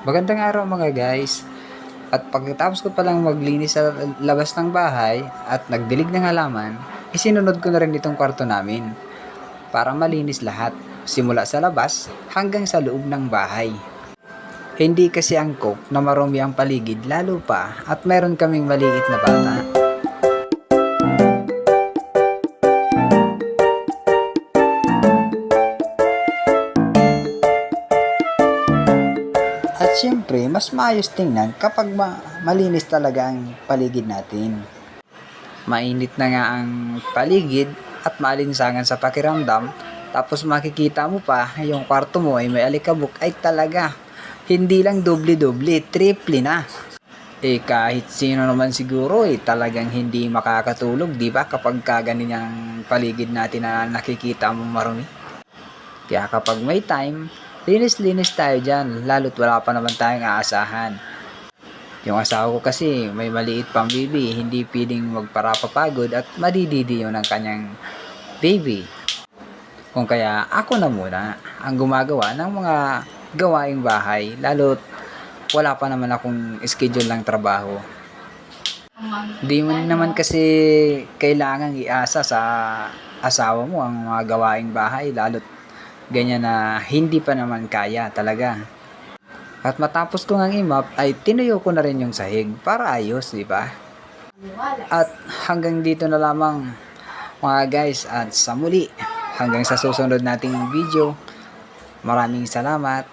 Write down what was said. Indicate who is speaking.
Speaker 1: Magandang araw mga guys. At pagkatapos ko palang maglinis sa labas ng bahay at nagdilig ng halaman, isinunod ko na rin itong kwarto namin para malinis lahat simula sa labas hanggang sa loob ng bahay. Hindi kasi angkop na marumi ang paligid lalo pa at meron kaming maliit na bata. At syempre, mas maayos tingnan kapag malinis talaga ang paligid natin. Mainit na nga ang paligid at maalinsangan sa pakiramdam, tapos makikita mo pa yung kwarto mo ay may alikabok, ay talaga hindi lang doble-doble, triple na. Kahit sino naman siguro talagang hindi makakatulog, di ba, kapag ganyan paligid natin na nakikita mo marumi. Kaya kapag may time, linis-linis tayo dyan, lalo't wala pa naman tayong aasahan. Yung asawa ko kasi may maliit pang baby, hindi piling magparapapagod at madididiyo ng kanyang baby. Kung kaya ako na muna ang gumagawa ng mga gawaing bahay, lalo't wala pa naman akong schedule ng trabaho. Di mo naman kasi kailangan iasa sa asawa mo ang mga gawaing bahay, lalo't ganyan na hindi pa naman kaya talaga. At matapos ko ngang imap ay tinuyo ko na rin yung sahig para ayos, di ba? At hanggang dito na lamang mga guys, at sa muli hanggang sa susunod nating video. Maraming salamat.